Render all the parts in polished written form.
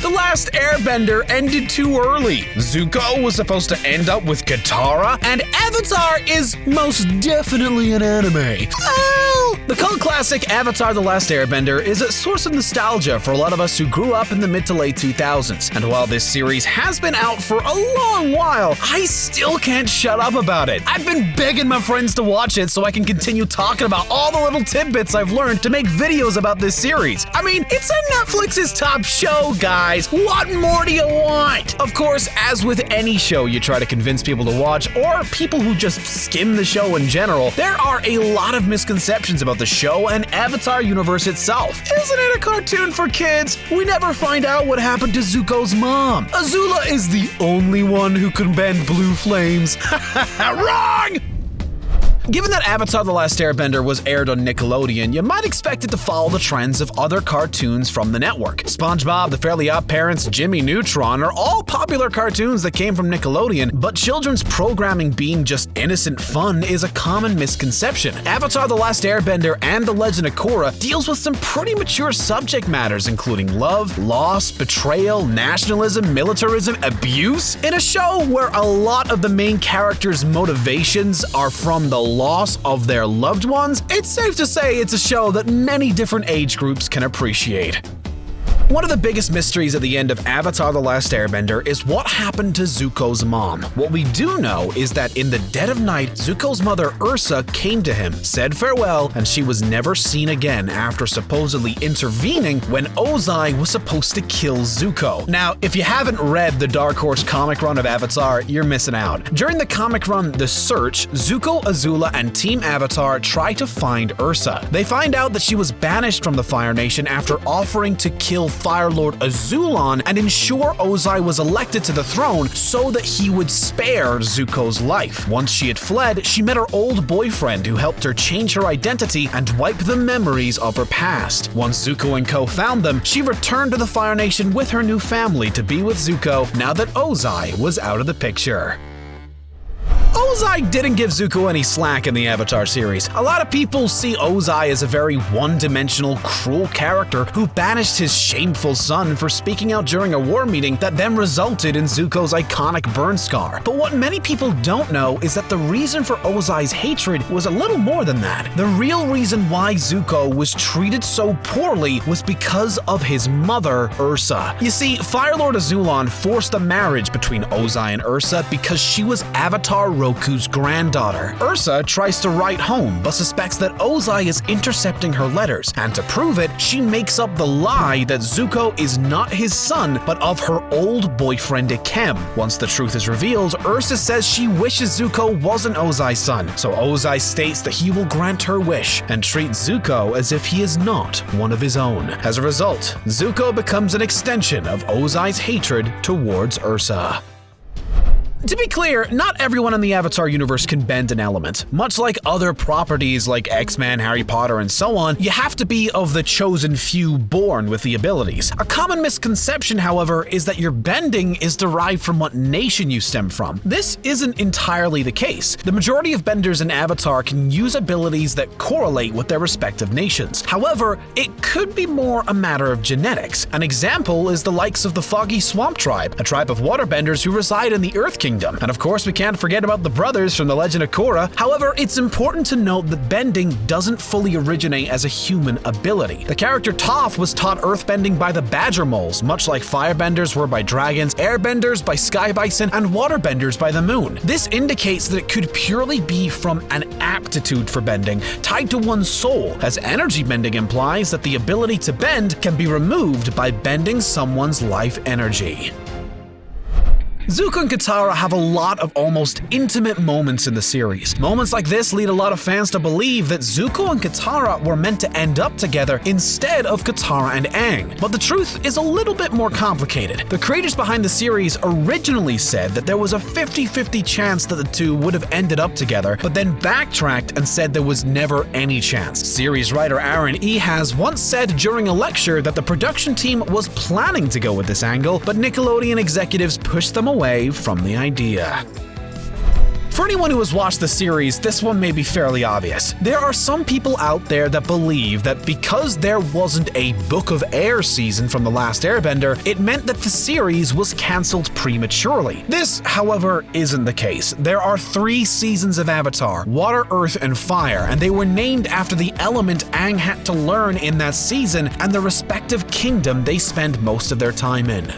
The Last Airbender ended too early. Zuko was supposed to end up with Katara, and Avatar is most definitely an anime. Well, the cult classic Avatar The Last Airbender is a source of nostalgia for a lot of us who grew up in the mid to late 2000s. And while this series has been out for a long while, I still can't shut up about it. I've been begging my friends to watch it so I can continue talking about all the little tidbits I've learned to make videos about this series. I mean, it's Netflix's top show, guys. What more do you want? Of course, as with any show you try to convince people to watch, or people who just skim the show in general, there are a lot of misconceptions about the show and Avatar universe itself. Isn't it a cartoon for kids? We never find out what happened to Zuko's mom. Azula is the only one who can bend blue flames. Wrong! Given that Avatar The Last Airbender was aired on Nickelodeon, you might expect it to follow the trends of other cartoons from the network. SpongeBob, The Fairly OddParents, Jimmy Neutron are all popular cartoons that came from Nickelodeon, but children's programming being just innocent fun is a common misconception. Avatar The Last Airbender and The Legend of Korra deals with some pretty mature subject matters including love, loss, betrayal, nationalism, militarism, abuse, in a show where a lot of the main characters' motivations are from the loss of their loved ones. It's safe to say it's a show that many different age groups can appreciate. One of the biggest mysteries at the end of Avatar The Last Airbender is what happened to Zuko's mom. What we do know is that in the dead of night, Zuko's mother Ursa came to him, said farewell, and she was never seen again after supposedly intervening when Ozai was supposed to kill Zuko. Now, if you haven't read the Dark Horse comic run of Avatar, you're missing out. During the comic run The Search, Zuko, Azula, and Team Avatar try to find Ursa. They find out that she was banished from the Fire Nation after offering to kill Fire Lord Azula and ensure Ozai was elected to the throne so that he would spare Zuko's life. Once she had fled, she met her old boyfriend who helped her change her identity and wipe the memories of her past. Once Zuko and Co found them, she returned to the Fire Nation with her new family to be with Zuko now that Ozai was out of the picture. Ozai didn't give Zuko any slack in the Avatar series. A lot of people see Ozai as a very one-dimensional, cruel character who banished his shameful son for speaking out during a war meeting that then resulted in Zuko's iconic burn scar. But what many people don't know is that the reason for Ozai's hatred was a little more than that. The real reason why Zuko was treated so poorly was because of his mother, Ursa. You see, Fire Lord Azula forced a marriage between Ozai and Ursa because she was Avatar Roku's granddaughter. Ursa tries to write home, but suspects that Ozai is intercepting her letters, and to prove it, she makes up the lie that Zuko is not his son, but of her old boyfriend Ikem. Once the truth is revealed, Ursa says she wishes Zuko wasn't Ozai's son, so Ozai states that he will grant her wish and treat Zuko as if he is not one of his own. As a result, Zuko becomes an extension of Ozai's hatred towards Ursa. To be clear, not everyone in the Avatar universe can bend an element. Much like other properties like X-Men, Harry Potter, and so on, you have to be of the chosen few born with the abilities. A common misconception, however, is that your bending is derived from what nation you stem from. This isn't entirely the case. The majority of benders in Avatar can use abilities that correlate with their respective nations. However, it could be more a matter of genetics. An example is the likes of the Foggy Swamp Tribe, a tribe of waterbenders who reside in the Earth Kingdom. And of course, we can't forget about the brothers from The Legend of Korra. However, it's important to note that bending doesn't fully originate as a human ability. The character Toph was taught earthbending by the Badger Moles, much like firebenders were by dragons, airbenders by sky bison, and waterbenders by the moon. This indicates that it could purely be from an aptitude for bending, tied to one's soul, as energy bending implies that the ability to bend can be removed by bending someone's life energy. Zuko and Katara have a lot of almost intimate moments in the series. Moments like this lead a lot of fans to believe that Zuko and Katara were meant to end up together instead of Katara and Aang. But the truth is a little bit more complicated. The creators behind the series originally said that there was a 50-50 chance that the two would have ended up together, but then backtracked and said there was never any chance. Series writer Aaron E. has once said during a lecture that the production team was planning to go with this angle, but Nickelodeon executives pushed them away from the idea. For anyone who has watched the series, this one may be fairly obvious. There are some people out there that believe that because there wasn't a Book of Air season from The Last Airbender, it meant that the series was cancelled prematurely. This, however, isn't the case. There are 3 seasons of Avatar: Water, Earth, and Fire, and they were named after the element Aang had to learn in that season and the respective kingdom they spend most of their time in.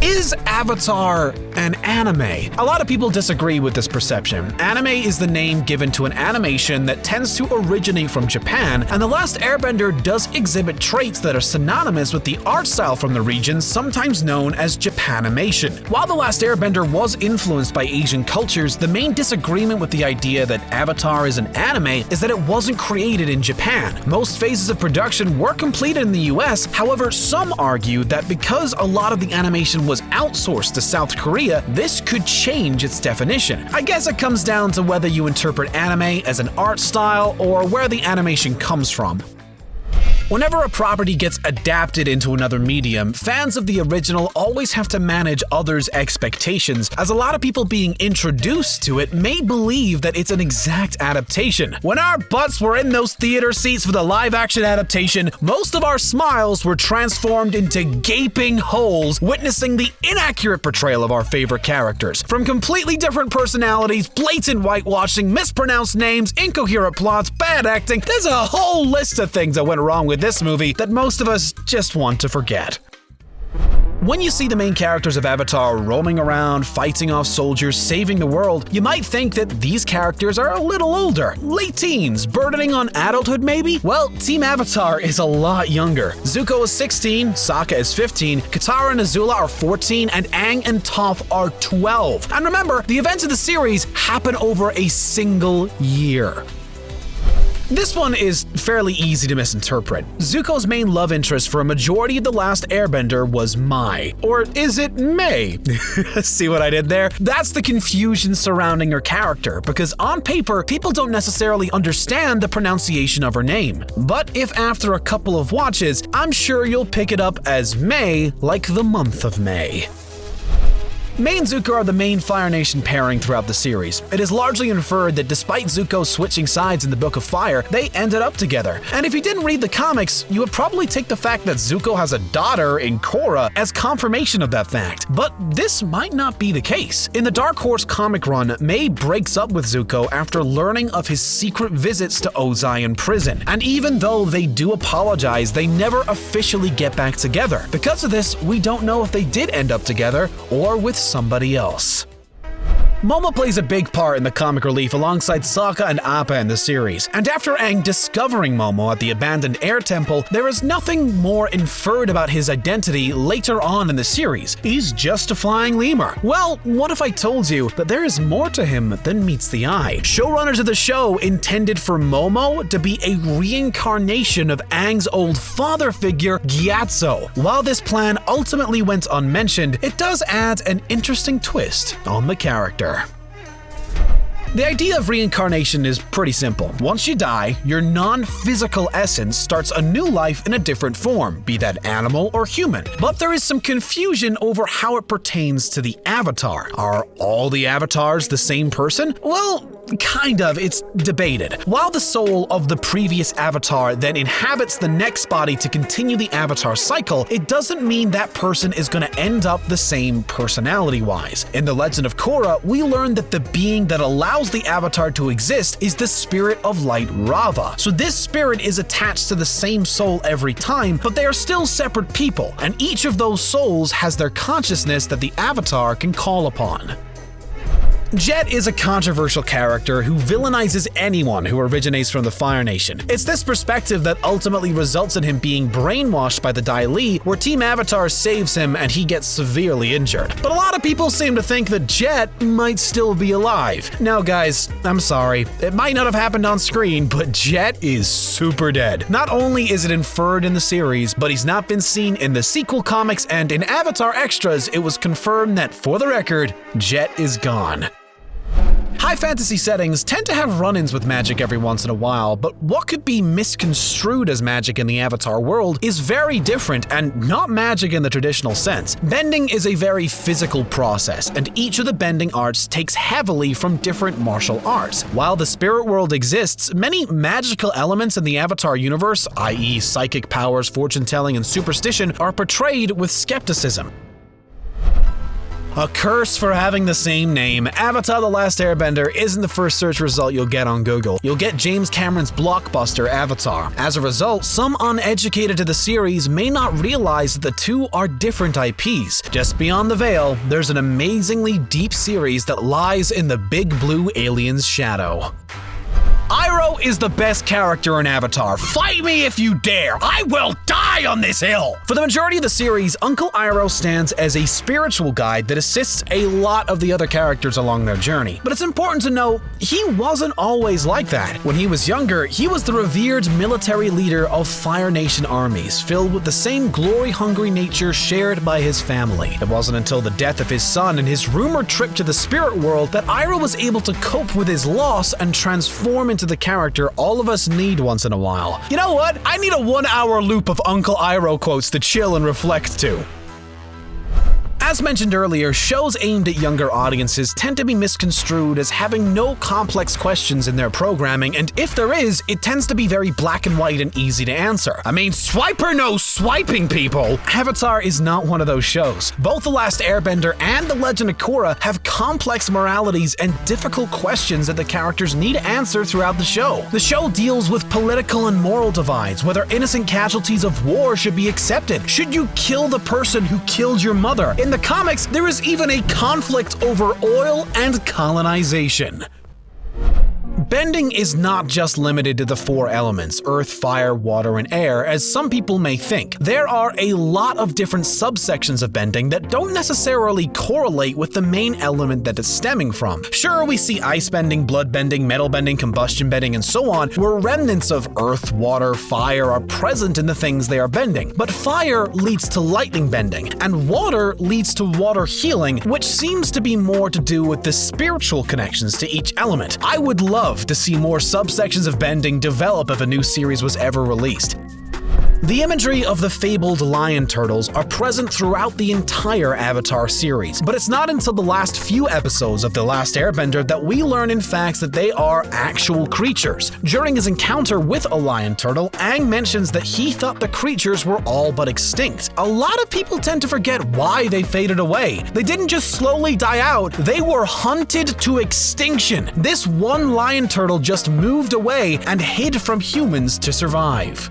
Is Avatar an anime? A lot of people disagree with this perception. Anime is the name given to an animation that tends to originate from Japan, and The Last Airbender does exhibit traits that are synonymous with the art style from the region, sometimes known as Japanimation. While The Last Airbender was influenced by Asian cultures, the main disagreement with the idea that Avatar is an anime is that it wasn't created in Japan. Most phases of production were completed in the US, however, some argue that because a lot of the animation was outsourced to South Korea, this could change its definition. I guess it comes down to whether you interpret anime as an art style or where the animation comes from. Whenever a property gets adapted into another medium, fans of the original always have to manage others' expectations, as a lot of people being introduced to it may believe that it's an exact adaptation. When our butts were in those theater seats for the live-action adaptation, most of our smiles were transformed into gaping holes, witnessing the inaccurate portrayal of our favorite characters. From completely different personalities, blatant whitewashing, mispronounced names, incoherent plots, bad acting, there's a whole list of things that went wrong with this movie that most of us just want to forget. When you see the main characters of Avatar roaming around, fighting off soldiers, saving the world, you might think that these characters are a little older, late teens, burdening on adulthood maybe? Well, Team Avatar is a lot younger. Zuko is 16, Sokka is 15, Katara and Azula are 14, and Aang and Toph are 12. And remember, the events of the series happen over a single year. This one is fairly easy to misinterpret. Zuko's main love interest for a majority of The Last Airbender was Mai. Or is it May? See what I did there? That's the confusion surrounding her character, because on paper, people don't necessarily understand the pronunciation of her name. But if after a couple of watches, I'm sure you'll pick it up as May, like the month of May. Mai and Zuko are the main Fire Nation pairing throughout the series. It is largely inferred that despite Zuko switching sides in the Book of Fire, they ended up together. And if you didn't read the comics, you would probably take the fact that Zuko has a daughter in Korra as confirmation of that fact. But this might not be the case. In the Dark Horse comic run, Mai breaks up with Zuko after learning of his secret visits to Ozai in prison. And even though they do apologize, they never officially get back together. Because of this, we don't know if they did end up together or with somebody else. Momo plays a big part in the comic relief alongside Sokka and Appa in the series, and after Aang discovering Momo at the abandoned air temple, there is nothing more inferred about his identity later on in the series. He's just a flying lemur. Well, what if I told you that there is more to him than meets the eye? Showrunners of the show intended for Momo to be a reincarnation of Aang's old father figure, Gyatso. While this plan ultimately went unmentioned, it does add an interesting twist on the character. The idea of reincarnation is pretty simple. Once you die, your non-physical essence starts a new life in a different form, be that animal or human. But there is some confusion over how it pertains to the avatar. Are all the avatars the same person? Well, kind of, it's debated. While the soul of the previous avatar then inhabits the next body to continue the avatar cycle, it doesn't mean that person is going to end up the same personality-wise. In The Legend of Korra, we learn that the being that allows the avatar to exist is the spirit of light Rava. So this spirit is attached to the same soul every time, but they are still separate people, and each of those souls has their consciousness that the avatar can call upon. Jet is a controversial character who villainizes anyone who originates from the Fire Nation. It's this perspective that ultimately results in him being brainwashed by the Dai Li, where Team Avatar saves him and he gets severely injured. But a lot of people seem to think that Jet might still be alive. Now guys, I'm sorry, it might not have happened on screen, but Jet is super dead. Not only is it inferred in the series, but he's not been seen in the sequel comics, and in Avatar Extras, it was confirmed that, for the record, Jet is gone. High fantasy settings tend to have run-ins with magic every once in a while, but what could be misconstrued as magic in the Avatar world is very different and not magic in the traditional sense. Bending is a very physical process, and each of the bending arts takes heavily from different martial arts. While the spirit world exists, many magical elements in the Avatar universe, i.e. psychic powers, fortune-telling, and superstition, are portrayed with skepticism. A curse for having the same name. Avatar: The Last Airbender isn't the first search result you'll get on Google. You'll get James Cameron's blockbuster Avatar. As a result, some uneducated to the series may not realize that the two are different IPs. Just beyond the veil, there's an amazingly deep series that lies in the big blue alien's shadow. Iroh is the best character in Avatar. Fight me if you dare! I will die on this hill! For the majority of the series, Uncle Iroh stands as a spiritual guide that assists a lot of the other characters along their journey. But it's important to note, he wasn't always like that. When he was younger, he was the revered military leader of Fire Nation armies, filled with the same glory-hungry nature shared by his family. It wasn't until the death of his son and his rumored trip to the spirit world that Iroh was able to cope with his loss and transform into the character all of us need once in a while. You know what? I need a 1-hour loop of Uncle Iroh quotes to chill and reflect to. As mentioned earlier, shows aimed at younger audiences tend to be misconstrued as having no complex questions in their programming, and if there is, it tends to be very black and white and easy to answer. I mean, swiper no swiping, people! Avatar is not one of those shows. Both The Last Airbender and The Legend of Korra have complex moralities and difficult questions that the characters need to answer throughout the show. The show deals with political and moral divides, whether innocent casualties of war should be accepted. Should you kill the person who killed your mother? In the comics, there is even a conflict over oil and colonization. Bending is not just limited to the 4 elements, earth, fire, water, and air, as some people may think. There are a lot of different subsections of bending that don't necessarily correlate with the main element that it's stemming from. Sure, we see ice bending, blood bending, metal bending, combustion bending, and so on, where remnants of earth, water, fire are present in the things they are bending. But fire leads to lightning bending, and water leads to water healing, which seems to be more to do with the spiritual connections to each element. I would love to see more subsections of bending develop if a new series was ever released. The imagery of the fabled lion turtles are present throughout the entire Avatar series, but it's not until the last few episodes of The Last Airbender that we learn in fact that they are actual creatures. During his encounter with a lion turtle, Aang mentions that he thought the creatures were all but extinct. A lot of people tend to forget why they faded away. They didn't just slowly die out, they were hunted to extinction. This one lion turtle just moved away and hid from humans to survive.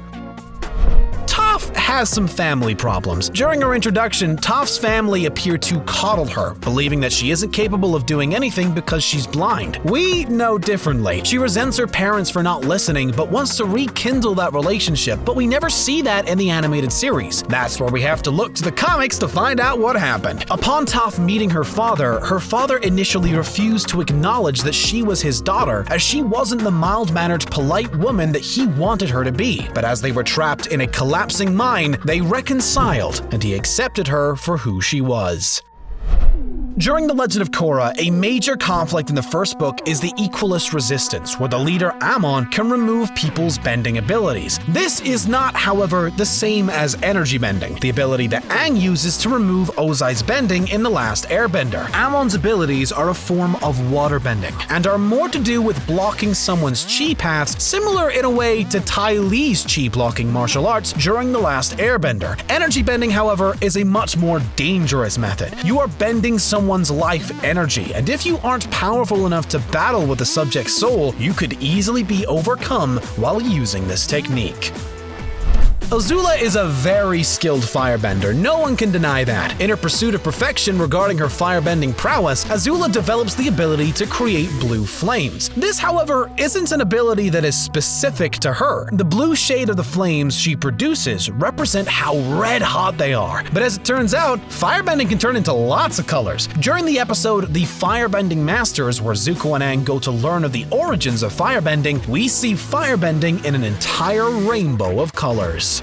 Toph has some family problems. During her introduction, Toph's family appear to coddle her, believing that she isn't capable of doing anything because she's blind. We know differently. She resents her parents for not listening, but wants to rekindle that relationship, but we never see that in the animated series. That's where we have to look to the comics to find out what happened. Upon Toph meeting her father initially refused to acknowledge that she was his daughter, as she wasn't the mild-mannered, polite woman that he wanted her to be. But as they were trapped in a collapsing mine, they reconciled, and he accepted her for who she was. During The Legend of Korra, a major conflict in the first book is the Equalist Resistance, where the leader Amon can remove people's bending abilities. This is not, however, the same as energy bending, the ability that Aang uses to remove Ozai's bending in The Last Airbender. Amon's abilities are a form of water bending, and are more to do with blocking someone's chi paths, similar in a way to Tai Li's chi blocking martial arts during The Last Airbender. Energy bending, however, is a much more dangerous method. You are bending someone's life energy, and if you aren't powerful enough to battle with the subject's soul, you could easily be overcome while using this technique. Azula is a very skilled firebender, no one can deny that. In her pursuit of perfection regarding her firebending prowess, Azula develops the ability to create blue flames. This, however, isn't an ability that is specific to her. The blue shade of the flames she produces represent how red hot they are. But as it turns out, firebending can turn into lots of colors. During the episode The Firebending Masters, where Zuko and Aang go to learn of the origins of firebending, we see firebending in an entire rainbow of colors.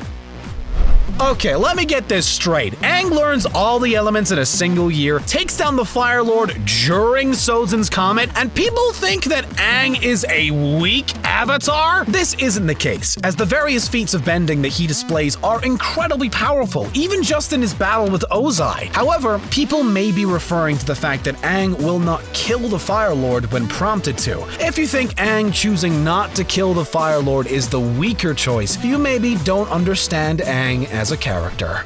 Okay, let me get this straight. Aang learns all the elements in a single year, takes down the Fire Lord during Sozin's Comet, and people think that Aang is a weak avatar? This isn't the case, as the various feats of bending that he displays are incredibly powerful, even just in his battle with Ozai. However, people may be referring to the fact that Aang will not kill the Fire Lord when prompted to. If you think Aang choosing not to kill the Fire Lord is the weaker choice, you maybe don't understand Aang as a character.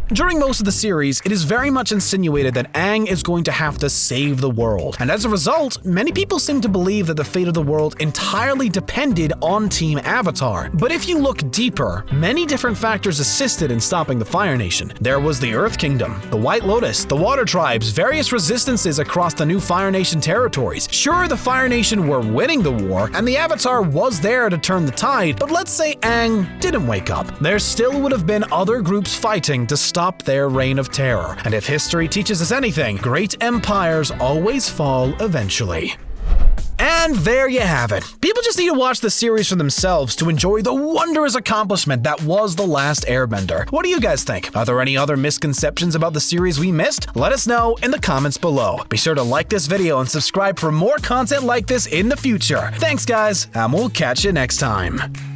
During most of the series, it is very much insinuated that Aang is going to have to save the world, and as a result, many people seem to believe that the fate of the world entirely depended on Team Avatar. But if you look deeper, many different factors assisted in stopping the Fire Nation. There was the Earth Kingdom, the White Lotus, the Water Tribes, various resistances across the new Fire Nation territories. Sure, the Fire Nation were winning the war, and the Avatar was there to turn the tide, but let's say Aang didn't wake up. There still would have been other groups fighting to stop their reign of terror. And if history teaches us anything, great empires always fall eventually. And there you have it. People just need to watch the series for themselves to enjoy the wondrous accomplishment that was The Last Airbender. What do you guys think? Are there any other misconceptions about the series we missed? Let us know in the comments below. Be sure to like this video and subscribe for more content like this in the future. Thanks guys, and we'll catch you next time.